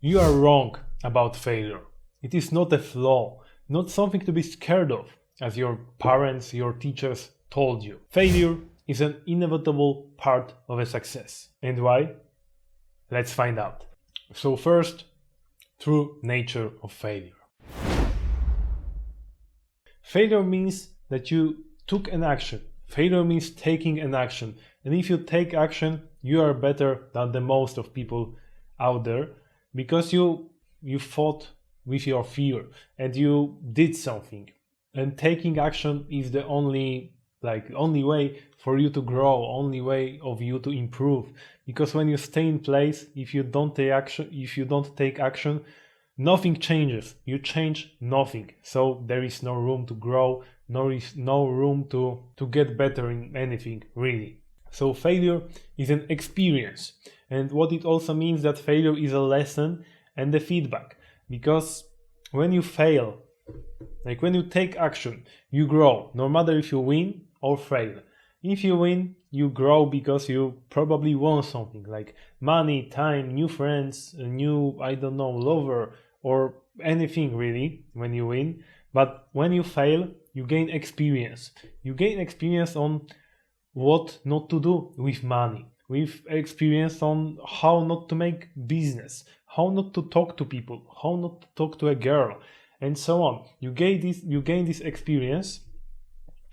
You are wrong about failure. It is not a flaw, not something to be scared of, as your parents, your teachers told you. Failure is an inevitable part of a success. And why? Let's find out. So first, true nature of failure. Failure means that you took an action. Failure means taking an action. And if you take action, you are better than the most of people out there because you fought with your fear and you did something. And taking action is the only way for you to grow, only way of you to improve. Because when you stay in place, if you don't take action, nothing changes. You change nothing. So there is no room to grow, no room to get better in anything, really. So failure is an experience. And what it also means that failure is a lesson and a feedback. Because when you fail, like when you take action, you grow, no matter if you win or fail. If you win, you grow because you probably won something like money, time, new friends, a new, lover, or anything really when you win. But when you fail, you gain experience. You gain experience on what not to do with money, with experience on how not to make business, how not to talk to people, how not to talk to a girl, and so on. You gain this experience,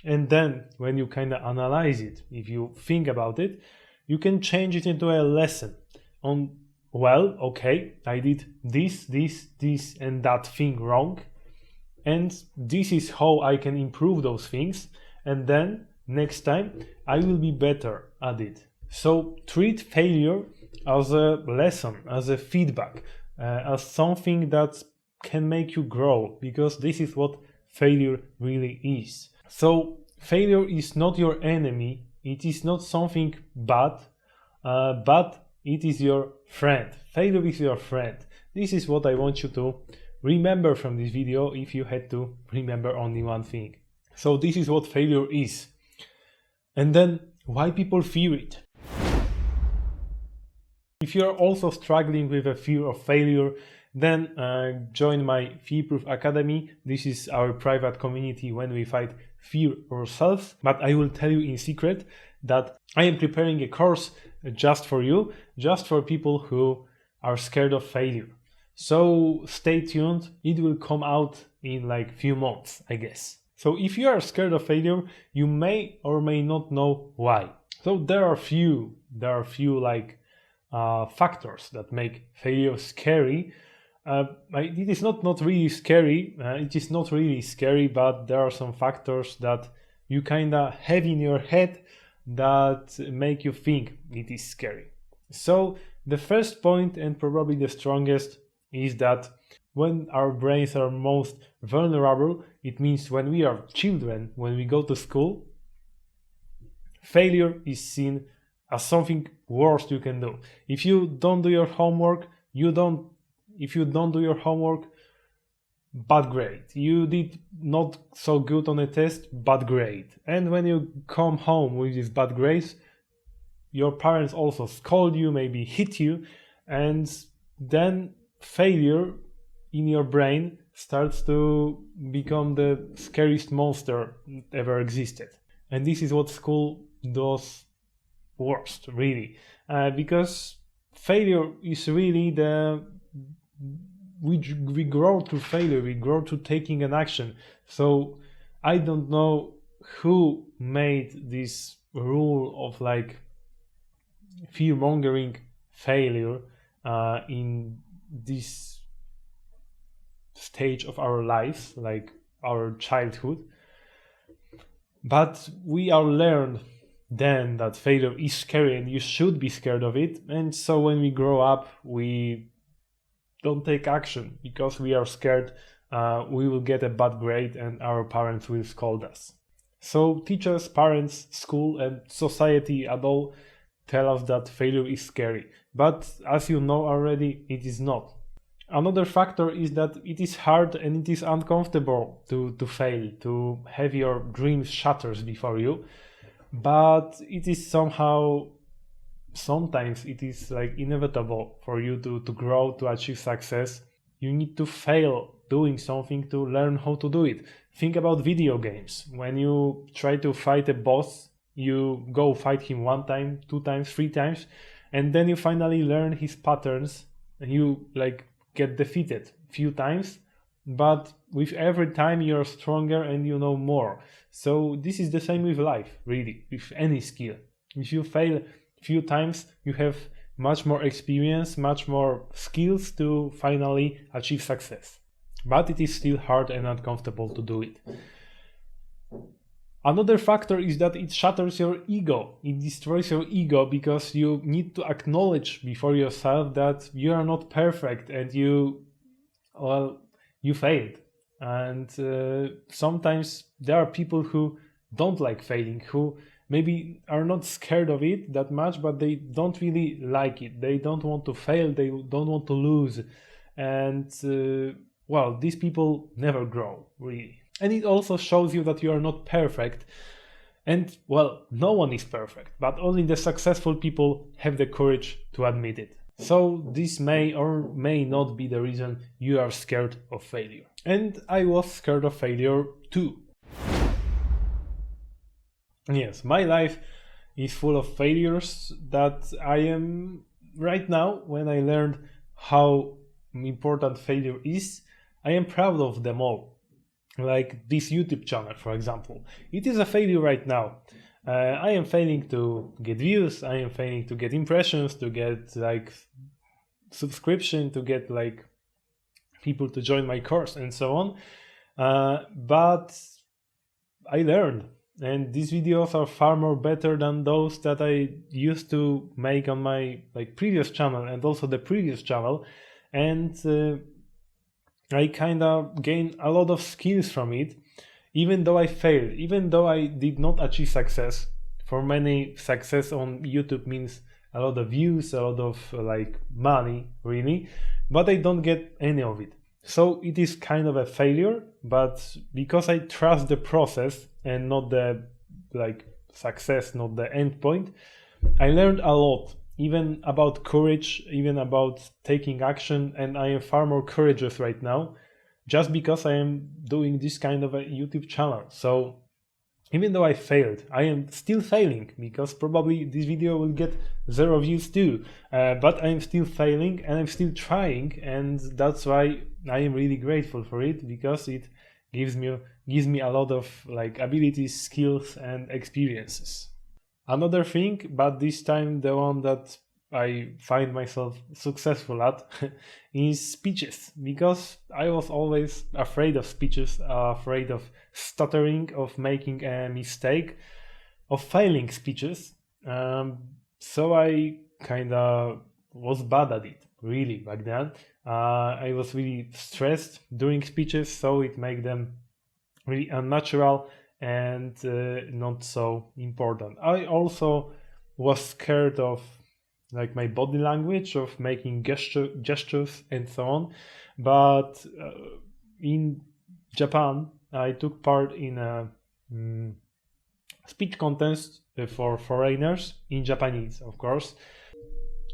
and then when you kind of analyze it, if you think about it, you can change it into a lesson on, well, okay, I did this, and that thing wrong, and this is how I can improve those things, and then next time I will be better at it. So treat failure as a lesson, as a feedback, as something that can make you grow, because this is what failure really is. So failure is not your enemy, it is not something bad, but it is your friend. Failure is your friend. This is what I want you to remember from this video if you had to remember only one thing. So this is what failure is. And then why people fear it. If you're also struggling with a fear of failure, then join my Fearproof Academy. This is our private community when we fight fear ourselves. But I will tell you in secret that I am preparing a course just for you, just for people who are scared of failure. So stay tuned. It will come out in like few months, I guess. So if you are scared of failure, you may or may not know why. So there are few factors that make failure scary. It is not really scary. It is not really scary, but there are some factors that you kind of have in your head that make you think it is scary. So the first point, and probably the strongest, is that when our brains are most vulnerable, it means when we are children, when we go to school, failure is seen as something worst you can do. If you don't do your homework, bad grade. You did not so good on a test, bad grade. And when you come home with these bad grades, your parents also scold you, maybe hit you, and then failure in your brain starts to become the scariest monster ever existed. And this is what school does worst, really, because failure is really we grow through failure, we grow through taking an action. So I don't know who made this rule of like fear-mongering failure in this stage of our lives, like our childhood, but we are learned then that failure is scary and you should be scared of it. And so when we grow up, we don't take action because we are scared we will get a bad grade and our parents will scold us. So teachers, parents, school, and society at all tell us that failure is scary, but as you know already, it is not. Another factor is that it is hard and it is uncomfortable to fail, to have your dreams shattered before you, but it is somehow sometimes it is like inevitable for you to grow, to achieve success. You need to fail doing something to learn how to do it. Think about video games. When you try to fight a boss, you go fight him 1 time, 2 times, 3 times, and then you finally learn his patterns and you like get defeated a few times, but with every time you're stronger and you know more. So this is the same with life, really, with any skill. If you fail a few times, you have much more experience, much more skills to finally achieve success. But it is still hard and uncomfortable to do it. Another factor is that it shatters your ego. It destroys your ego because you need to acknowledge before yourself that you are not perfect and you failed. And sometimes there are people who don't like failing, who maybe are not scared of it that much, but they don't really like it. They don't want to fail, they don't want to lose. And these people never grow, really. And it also shows you that you are not perfect. And no one is perfect, but only the successful people have the courage to admit it. So this may or may not be the reason you are scared of failure. And I was scared of failure too. Yes, my life is full of failures that I am right now. When I learned how important failure is, I am proud of them all. Like this YouTube channel, for example. It is a failure right now. I am failing to get views, I am failing to get impressions, to get like subscription, to get like people to join my course and so on. But I learned, and these videos are far more better than those that I used to make on my like previous channel and also the previous channel. And I kind of gained a lot of skills from it, even though I failed, even though I did not achieve success. For many, success on YouTube means a lot of views, a lot of like money, really, but I don't get any of it. So it is kind of a failure, but because I trust the process and not the like success, not the end point, I learned a lot. Even about courage, even about taking action, and I am far more courageous right now just because I am doing this kind of a YouTube channel. So even though I failed, I am still failing because probably this video will get 0 views too, but I'm still failing and I'm still trying, and that's why I am really grateful for it, because it gives me a lot of like abilities, skills and experiences. Another thing, but this time the one that I find myself successful at, is speeches, because I was always afraid of speeches, afraid of stuttering, of making a mistake, of failing speeches. So I kind of was bad at it, really, back then. I was really stressed doing speeches, so it made them really unnatural and not so important. I also was scared of like my body language, of making gestures and so on. But in Japan, I took part in a speech contest for foreigners in Japanese, of course.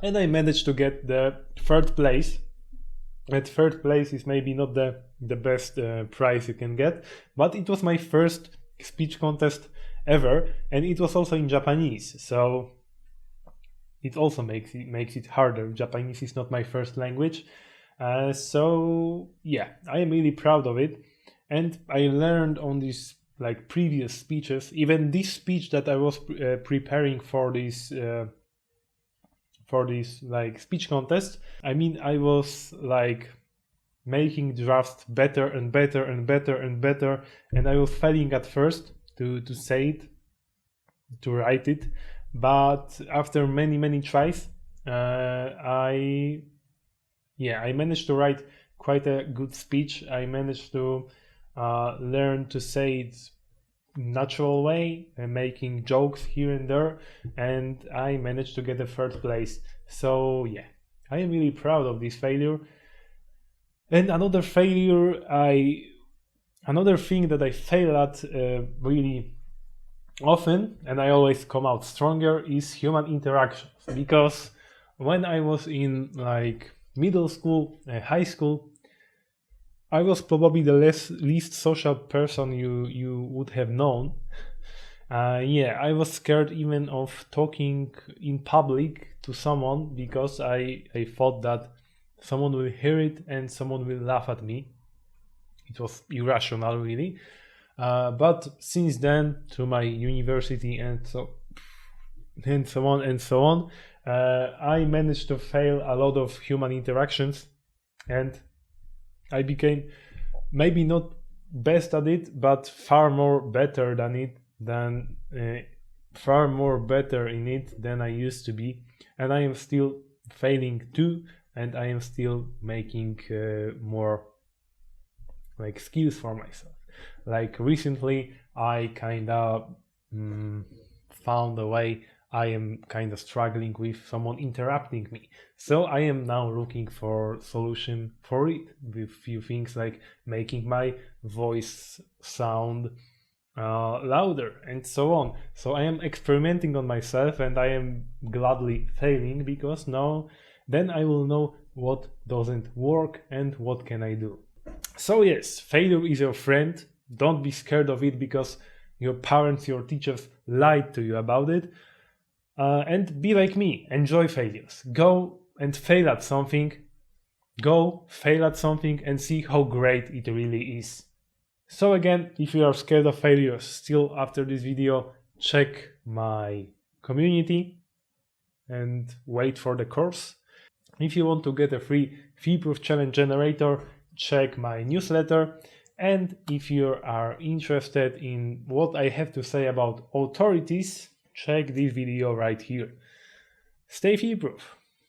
And I managed to get the 3rd place. At 3rd place is maybe not the best prize you can get, but it was my first speech contest ever, and it was also in Japanese, so it also makes it harder. Japanese is not my first language, so yeah, I am really proud of it. And I learned on these like previous speeches, even this speech that I was preparing for this like speech contest. I mean, I was like making drafts better and better and better and better, and I was failing at first to say it, to write it, but after many tries, I managed to write quite a good speech. I managed to learn to say it natural way, making jokes here and there, and I managed to get the 3rd place. So yeah, I am really proud of this failure. And another thing that I fail at really often, and I always come out stronger, is human interactions. Because when I was in like middle school, high school, I was probably the least social person you would have known. Yeah, I was scared even of talking in public to someone because I thought that someone will hear it and someone will laugh at me. It was irrational, really. But since then, through my university and so on, I managed to fail a lot of human interactions, and I became maybe not best at it, but far more better in it than I used to be. And I am still failing too, and I am still making more like skills for myself. Like recently, I kind of found a way. I am kind of struggling with someone interrupting me, so I am now looking for solution for it with few things like making my voice sound louder and so on. So I am experimenting on myself, and I am gladly failing, because now then I will know what doesn't work and what can I do. So yes, failure is your friend. Don't be scared of it because your parents, your teachers lied to you about it. And be like me, enjoy failures. Go and fail at something. Go fail at something and see how great it really is. So again, if you are scared of failure still after this video, check my community and wait for the course. If you want to get a free Fearproof challenge generator, check my newsletter. And if you are interested in what I have to say about authorities, check this video right here. Stay Fearproof.